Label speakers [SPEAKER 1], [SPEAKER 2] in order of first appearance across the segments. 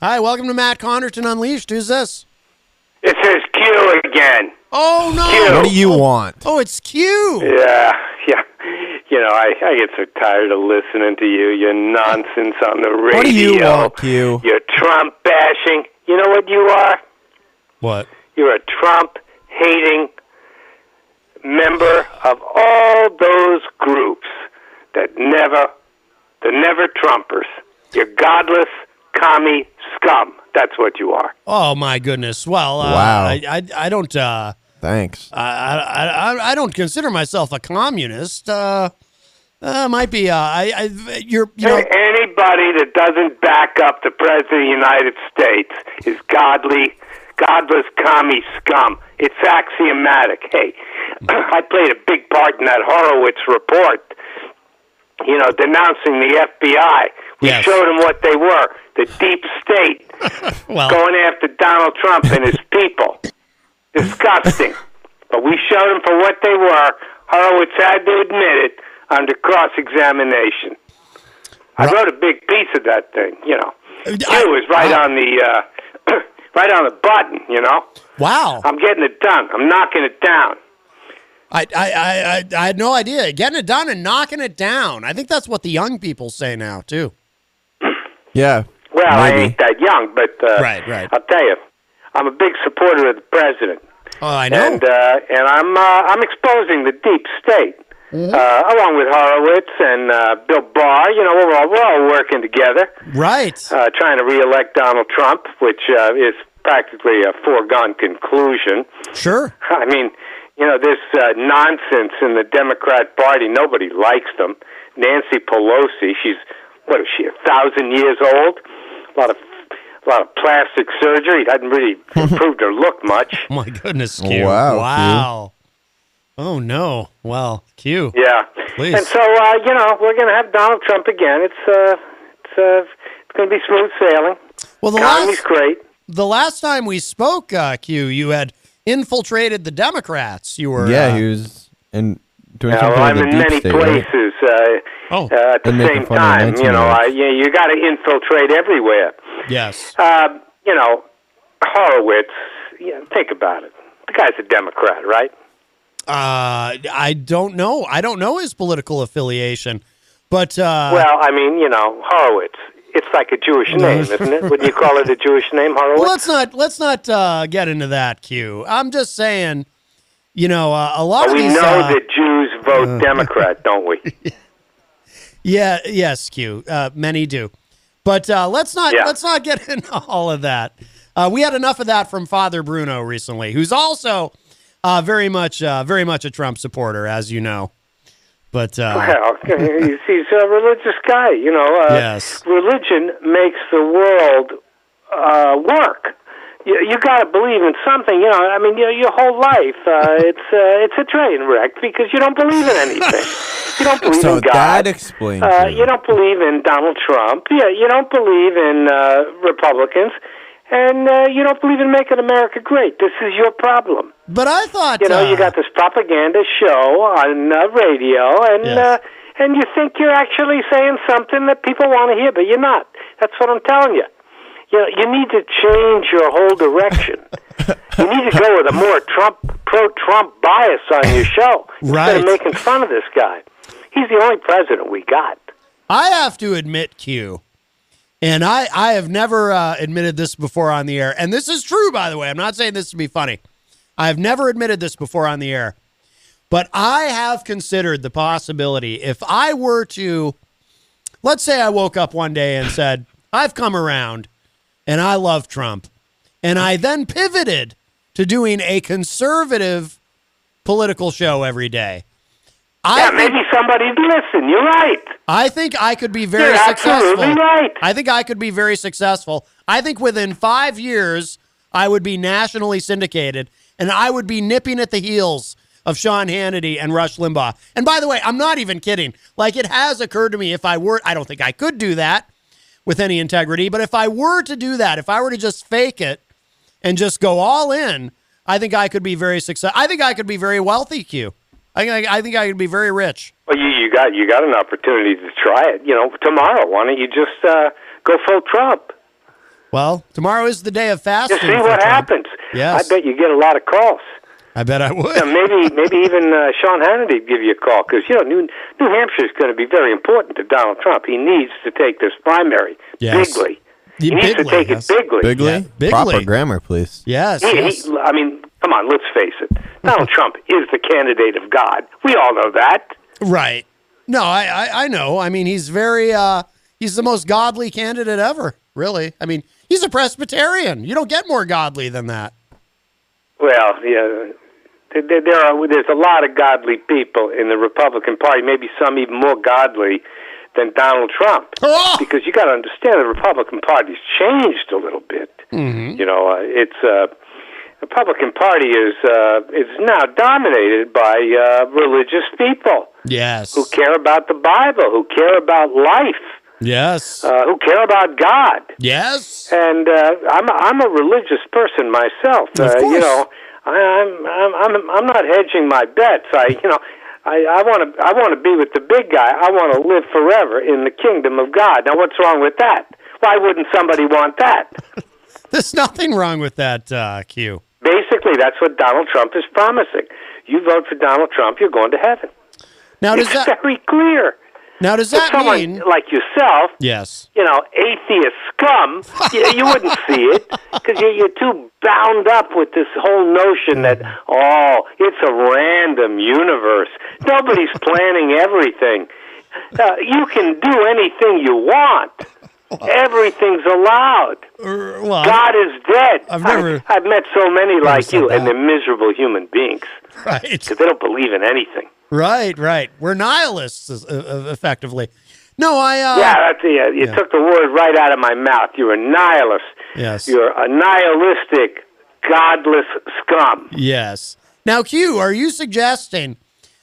[SPEAKER 1] Hi, welcome to Matt Connarton Unleashed. Who's this?
[SPEAKER 2] This is Q again.
[SPEAKER 1] Oh, no.
[SPEAKER 2] Q.
[SPEAKER 3] What do you want?
[SPEAKER 1] Oh, it's Q.
[SPEAKER 2] Yeah. You know, I get so tired of listening to you, your nonsense on the radio.
[SPEAKER 3] What do you want, Q?
[SPEAKER 2] Your Trump bashing. You know what you are?
[SPEAKER 1] What?
[SPEAKER 2] You're a Trump-hating member of all those groups the never Trumpers. You're godless, commie, scum. That's what you are.
[SPEAKER 1] Oh, my goodness. Well,
[SPEAKER 3] Wow.
[SPEAKER 1] I don't...
[SPEAKER 3] Thanks.
[SPEAKER 1] I don't consider myself a communist. Might be. You're. You know.
[SPEAKER 2] Anybody that doesn't back up the President of the United States is godless, commie, scum. It's axiomatic. Hey, I played a big part in that Horowitz report. You know, denouncing the FBI. We
[SPEAKER 1] Yes.
[SPEAKER 2] showed them what they were. The deep state
[SPEAKER 1] Well.
[SPEAKER 2] going after Donald Trump and his people. Disgusting. But we showed them for what they were. Horowitz had to admit it under cross-examination. I wrote a big piece of that thing, you know. It was right on the right on the button, you know.
[SPEAKER 1] Wow.
[SPEAKER 2] I'm getting it done. I'm knocking it down.
[SPEAKER 1] I had no idea. Getting it done and knocking it down. I think that's what the young people say now too.
[SPEAKER 3] Yeah.
[SPEAKER 2] Well, I
[SPEAKER 3] maybe.
[SPEAKER 2] ain't that young, but
[SPEAKER 1] Right.
[SPEAKER 2] I'll tell you, I'm a big supporter of the president.
[SPEAKER 1] Oh, I know.
[SPEAKER 2] And I'm exposing the deep state, along with Horowitz and Bill Barr. You know, we're all working together,
[SPEAKER 1] Right.
[SPEAKER 2] trying to reelect Donald Trump, which is practically a foregone conclusion.
[SPEAKER 1] Sure.
[SPEAKER 2] I mean, you know, this nonsense in the Democrat Party. Nobody likes them. Nancy Pelosi, what is she, 1,000 years old? A lot of plastic surgery. Hadn't really improved her look much.
[SPEAKER 1] Oh, my goodness, Q.
[SPEAKER 3] Wow,
[SPEAKER 1] Wow. Oh no. Well, Q.
[SPEAKER 2] Yeah.
[SPEAKER 1] Please.
[SPEAKER 2] And so, you know, we're going to have Donald Trump again. It's going to be smooth sailing.
[SPEAKER 1] Well,
[SPEAKER 2] Economy's great.
[SPEAKER 1] the last time we spoke, Q, you had infiltrated the Democrats. You were.
[SPEAKER 3] Yeah, he was doing
[SPEAKER 2] Yeah,
[SPEAKER 3] something
[SPEAKER 2] well, I'm
[SPEAKER 3] with
[SPEAKER 2] in
[SPEAKER 3] the deep
[SPEAKER 2] many
[SPEAKER 3] state, right?
[SPEAKER 2] places at the
[SPEAKER 3] And making
[SPEAKER 2] same
[SPEAKER 3] fun of
[SPEAKER 2] time. You know,
[SPEAKER 3] 19-year-olds.
[SPEAKER 2] you got to infiltrate everywhere.
[SPEAKER 1] Yes.
[SPEAKER 2] You know, Horowitz. Yeah, think about it. The guy's a Democrat, right?
[SPEAKER 1] I don't know. I don't know his political affiliation, but
[SPEAKER 2] Well, I mean, you know, Horowitz. It's like a Jewish name, isn't it? Wouldn't you call it a Jewish name, Horowitz?
[SPEAKER 1] well, let's not get into that, Q. I'm just saying, you know, a lot of
[SPEAKER 2] We
[SPEAKER 1] these.
[SPEAKER 2] know that Jews vote Democrat, don't we?
[SPEAKER 1] Yeah. Yes, Q. Many do, but let's not get into all of that. We had enough of that from Father Bruno recently, who's also very much a Trump supporter, as you know. But
[SPEAKER 2] Well, he's a religious guy, you know.
[SPEAKER 1] Yes.
[SPEAKER 2] Religion makes the world work. You got to believe in something, you know. I mean, your whole life, it's a train wreck because you don't believe in anything. You don't believe
[SPEAKER 3] So
[SPEAKER 2] in God.
[SPEAKER 3] that explains it.
[SPEAKER 2] You don't believe in Donald Trump. Yeah, you don't believe in Republicans. And you don't believe in making America great. This is your problem.
[SPEAKER 1] but I thought
[SPEAKER 2] You know, you got this propaganda show on radio, and
[SPEAKER 1] Yes.
[SPEAKER 2] and you think you're actually saying something that people want to hear, but you're not. That's what I'm telling you. You need to change your whole direction. You need to go with a more pro-Trump bias on your show instead of
[SPEAKER 1] Right.
[SPEAKER 2] making fun of this guy. He's the only president we got.
[SPEAKER 1] I have to admit, Q, and I have never admitted this before on the air, and this is true, by the way. I'm not saying this to be funny. I have never admitted this before on the air, but I have considered the possibility if I were to, let's say I woke up one day and said, I've come around and I love Trump, and I then pivoted to doing a conservative political show every day.
[SPEAKER 2] Yeah, maybe somebody'd listen. You're right.
[SPEAKER 1] I think I could be very
[SPEAKER 2] You're
[SPEAKER 1] successful.
[SPEAKER 2] absolutely right.
[SPEAKER 1] I think I could be very successful. I think within 5 years, I would be nationally syndicated, and I would be nipping at the heels of Sean Hannity and Rush Limbaugh. And by the way, I'm not even kidding. Like, it has occurred to me if I were, I don't think I could do that with any integrity, but if I were to do that, if I were to just fake it and just go all in, I think I could be very successful. I think I could be very wealthy, Q. I think I could be very rich.
[SPEAKER 2] Well, you got an opportunity to try it. You know, tomorrow. Why don't you just go full Trump?
[SPEAKER 1] Well, tomorrow is the day of fasting.
[SPEAKER 2] Just see what happens.
[SPEAKER 1] Yes.
[SPEAKER 2] I bet you get a lot of calls.
[SPEAKER 1] I bet I would.
[SPEAKER 2] Maybe even Sean Hannity would give you a call because New Hampshire is going to be very important to Donald Trump. He needs to take this primary bigly. He needs to take it bigly.
[SPEAKER 3] Bigly?
[SPEAKER 1] Yeah, bigly.
[SPEAKER 3] Proper grammar, please.
[SPEAKER 1] Yes.
[SPEAKER 2] I mean, come on, let's face it. Donald Trump is the candidate of God. We all know that.
[SPEAKER 1] Right. No, I know. I mean, he's he's the most godly candidate ever, really. I mean, he's a Presbyterian. You don't get more godly than that.
[SPEAKER 2] Well, yeah. There's a lot of godly people in the Republican Party, maybe some even more godly than Donald Trump.
[SPEAKER 1] Oh!
[SPEAKER 2] Because you got to understand the Republican Party's changed a little bit.
[SPEAKER 1] Mm-hmm.
[SPEAKER 2] The Republican Party is now dominated by religious people.
[SPEAKER 1] Yes.
[SPEAKER 2] Who care about the Bible, who care about life.
[SPEAKER 1] Yes.
[SPEAKER 2] Who care about God.
[SPEAKER 1] Yes.
[SPEAKER 2] And I'm a religious person myself.
[SPEAKER 1] Of course.
[SPEAKER 2] I'm not hedging my bets. I want to be with the big guy. I want to live forever in the kingdom of God. Now, what's wrong with that? Why wouldn't somebody want that?
[SPEAKER 1] There's nothing wrong with that, Q.
[SPEAKER 2] Basically, that's what Donald Trump is promising. You vote for Donald Trump, you're going to heaven.
[SPEAKER 1] Now,
[SPEAKER 2] it's very clear.
[SPEAKER 1] Now, does that
[SPEAKER 2] someone
[SPEAKER 1] mean
[SPEAKER 2] like yourself?
[SPEAKER 1] Yes.
[SPEAKER 2] Atheist scum. you wouldn't see it because you're too bound up with this whole notion that it's a random universe. Nobody's planning everything. You can do anything you want. Everything's allowed.
[SPEAKER 1] Well,
[SPEAKER 2] God is dead.
[SPEAKER 1] I've
[SPEAKER 2] met so many like you, and they're miserable human beings.
[SPEAKER 1] Right.
[SPEAKER 2] Because they don't believe in anything.
[SPEAKER 1] Right. We're nihilists, effectively. No,
[SPEAKER 2] you took the word right out of my mouth. You're a nihilist.
[SPEAKER 1] Yes.
[SPEAKER 2] You're a nihilistic, godless scum.
[SPEAKER 1] Yes. Now, Q, are you suggesting,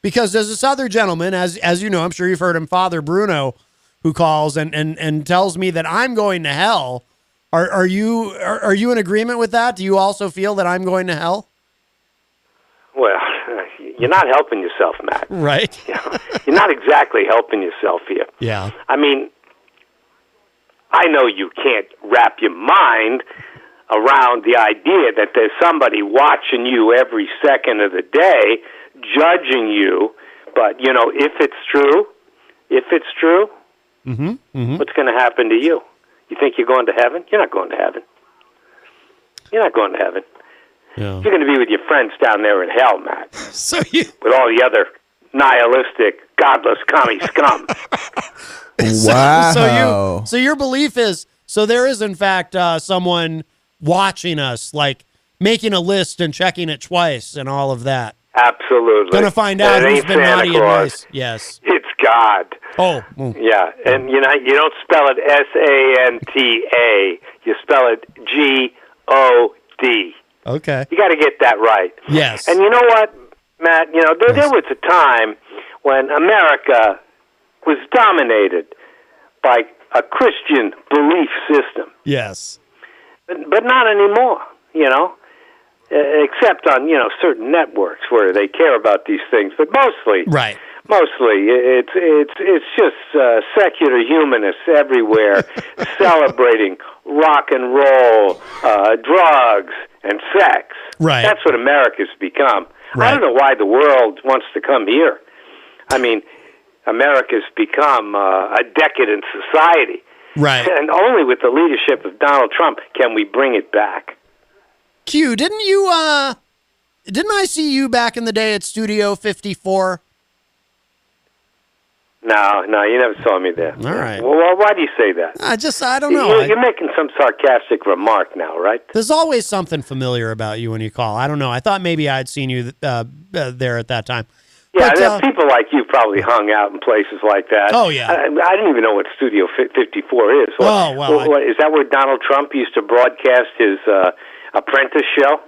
[SPEAKER 1] because there's this other gentleman, as you know, I'm sure you've heard him, Father Bruno, who calls and tells me that I'm going to hell. Are you in agreement with that? Do you also feel that I'm going to hell?
[SPEAKER 2] Well, you're not helping yourself, Matt.
[SPEAKER 1] Right.
[SPEAKER 2] You're not exactly helping yourself here.
[SPEAKER 1] Yeah.
[SPEAKER 2] I mean, I know you can't wrap your mind around the idea that there's somebody watching you every second of the day, judging you. But, if it's true, what's going to happen to you? You think you're going to heaven? You're not going to heaven. You're not going to heaven.
[SPEAKER 1] Yeah.
[SPEAKER 2] You're going to be with your friends down there in hell, Matt. With all the other nihilistic, godless, commie scum.
[SPEAKER 3] Wow.
[SPEAKER 1] So your belief is, there is in fact someone watching us, like making a list and checking it twice and all of that.
[SPEAKER 2] Absolutely.
[SPEAKER 1] Going to find out who's been naughty and nice. Yes.
[SPEAKER 2] It's God.
[SPEAKER 1] Oh.
[SPEAKER 2] Yeah, and you don't spell it Santa. You spell it God.
[SPEAKER 1] Okay.
[SPEAKER 2] You got to get that right.
[SPEAKER 1] Yes.
[SPEAKER 2] And you know what, Matt? There was a time when America was dominated by a Christian belief system.
[SPEAKER 1] Yes.
[SPEAKER 2] But not anymore, except on, certain networks where they care about these things. But mostly, it's just secular humanists everywhere celebrating rock and roll, drugs, and sex.
[SPEAKER 1] Right.
[SPEAKER 2] That's what America's become.
[SPEAKER 1] Right.
[SPEAKER 2] I don't know why the world wants to come here. I mean, America's become a decadent society.
[SPEAKER 1] Right.
[SPEAKER 2] And only with the leadership of Donald Trump can we bring it back.
[SPEAKER 1] Q, didn't I see you back in the day at Studio 54?
[SPEAKER 2] No, you never saw me there.
[SPEAKER 1] All right.
[SPEAKER 2] Well, why do you say that?
[SPEAKER 1] I don't know.
[SPEAKER 2] You're making some sarcastic remark now, right?
[SPEAKER 1] There's always something familiar about you when you call. I don't know. I thought maybe I'd seen you there at that time.
[SPEAKER 2] Yeah, but, people like you probably hung out in places like that.
[SPEAKER 1] Oh, yeah.
[SPEAKER 2] I didn't even know what Studio 54 is. Is that where Donald Trump used to broadcast his Apprentice show?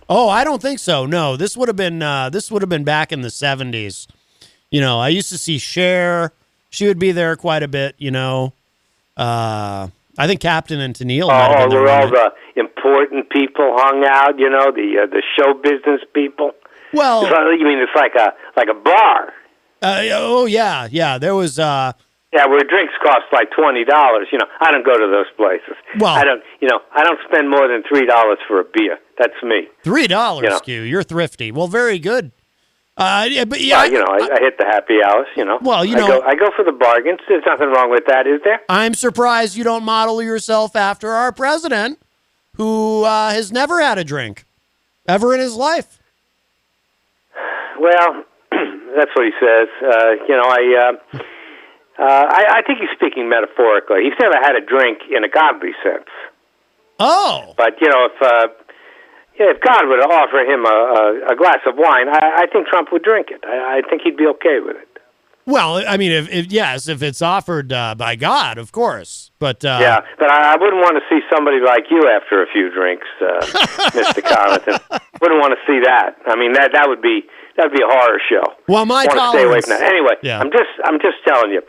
[SPEAKER 1] Oh, I don't think so. No, this would have been back in the 70s. I used to see Cher. She would be there quite a bit. I think Captain and Tennille.
[SPEAKER 2] Where all the important people hung out. The show business people.
[SPEAKER 1] Well,
[SPEAKER 2] you mean it's like a bar?
[SPEAKER 1] Yeah. There was.
[SPEAKER 2] Yeah, Yeah, where drinks cost like $20. I don't go to those places.
[SPEAKER 1] Well,
[SPEAKER 2] I don't spend more than $3 for a beer. That's me.
[SPEAKER 1] $3, Q. You're thrifty. Well, very good. Yeah, but yeah,
[SPEAKER 2] I hit the happy hours.
[SPEAKER 1] Well,
[SPEAKER 2] I go for the bargains. There's nothing wrong with that, is there?
[SPEAKER 1] I'm surprised you don't model yourself after our president, who has never had a drink ever in his life.
[SPEAKER 2] Well, that's what he says. I think he's speaking metaphorically. He's never had a drink in a godly sense.
[SPEAKER 1] Oh.
[SPEAKER 2] But, if God would offer him a glass of wine, I think Trump would drink it. I think he'd be okay with it.
[SPEAKER 1] Well, I mean, if it's offered by God, of course. But
[SPEAKER 2] yeah, but I wouldn't want to see somebody like you after a few drinks, Mr. Connarton. Wouldn't want to see that. I mean, that would be a horror show.
[SPEAKER 1] Well, my
[SPEAKER 2] tolerance. Stay away from that. Anyway,
[SPEAKER 1] yeah.
[SPEAKER 2] I'm just telling you,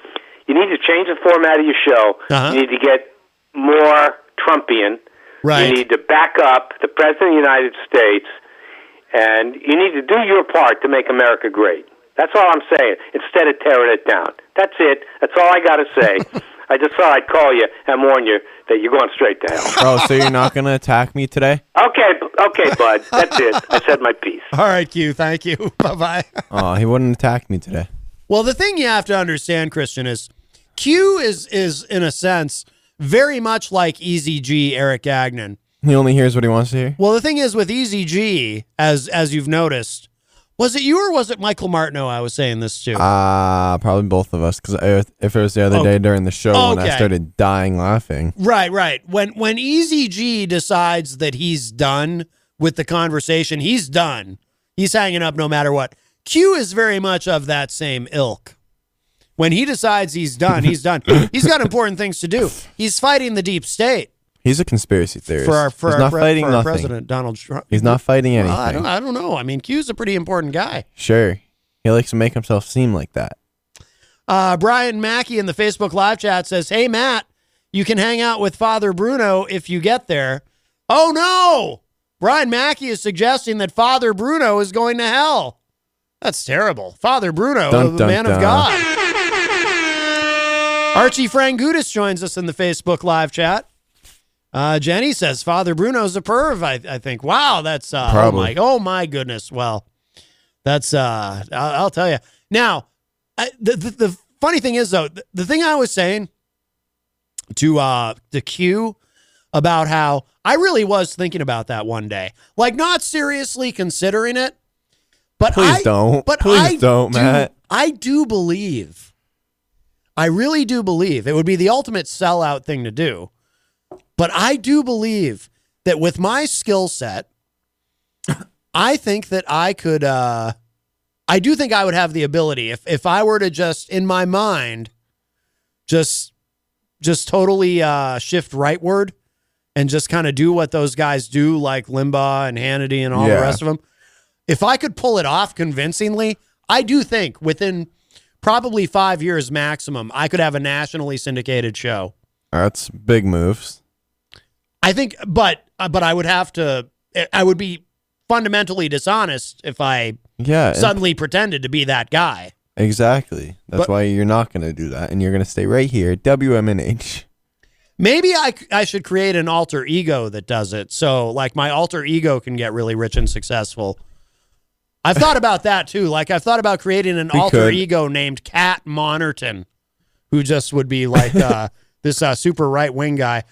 [SPEAKER 2] you need to change the format of your show.
[SPEAKER 1] Uh-huh.
[SPEAKER 2] You need to get more Trumpian.
[SPEAKER 1] Right.
[SPEAKER 2] You need to back up the President of the United States, and you need to do your part to make America great. That's all I'm saying, instead of tearing it down. That's it. That's all I got to say. I just thought I'd call you and warn you that you're going straight to hell.
[SPEAKER 3] Oh, so you're not going to attack me today?
[SPEAKER 2] Okay, bud. That's it. I said my piece.
[SPEAKER 1] All right, Q. Thank you. Bye-bye.
[SPEAKER 3] Oh, he wouldn't attack me today.
[SPEAKER 1] Well, the thing you have to understand, Christian, is Q is in a sense very much like Easy G, Eric Gagnon.
[SPEAKER 3] He only hears what he wants to hear?
[SPEAKER 1] Well, the thing is with Easy G, as you've noticed, was it you or was it Michael Martineau I was saying this to?
[SPEAKER 3] Probably both of us, because if it was the other day during the show when I started dying laughing.
[SPEAKER 1] Right. When Easy G decides that he's done with the conversation, he's done. He's hanging up no matter what. Q is very much of that same ilk. When he decides he's done, he's done. He's got important things to do. He's fighting the deep state.
[SPEAKER 3] He's a conspiracy theorist.
[SPEAKER 1] For
[SPEAKER 3] He's not fighting
[SPEAKER 1] our
[SPEAKER 3] nothing.
[SPEAKER 1] President Donald Trump.
[SPEAKER 3] He's not fighting anything.
[SPEAKER 1] Well, I don't know. I mean, Q's a pretty important guy.
[SPEAKER 3] Sure. He likes to make himself seem like that.
[SPEAKER 1] Brian Mackey in the Facebook live chat says, "Hey, Matt, you can hang out with Father Bruno if you get there." Oh, no. Brian Mackey is suggesting that Father Bruno is going to hell. That's terrible. Father Bruno, the man of God. Archie Frangutis joins us in the Facebook live chat. Jenny says Father Bruno's a perv. I think. Wow, that's oh my goodness. Well, that's I'll tell you. Now, the funny thing is though, the thing I was saying to Q about how I really was thinking about that one day, like not seriously considering it, but
[SPEAKER 3] please don't, Matt.
[SPEAKER 1] I do believe. I really do believe it would be the ultimate sellout thing to do. But I do believe that with my skill set, I think that I could, I do think I would have the ability if I were to just, in my mind, just totally shift rightward and just kind of do what those guys do, like Limbaugh and Hannity and all the rest of them. If I could pull it off convincingly, I do think within probably 5 years maximum, I could have a nationally syndicated show.
[SPEAKER 3] That's big moves.
[SPEAKER 1] I think, but I would have to, I would be fundamentally dishonest if I suddenly pretended to be that guy.
[SPEAKER 3] Exactly. That's why you're not going to do that. And you're going to stay right here at WMNH.
[SPEAKER 1] Maybe I should create an alter ego that does it. So like my alter ego can get really rich and successful. I've thought about that too. Like I've thought about creating an alter ego named Cat Connarton, who just would be like this super right-wing guy.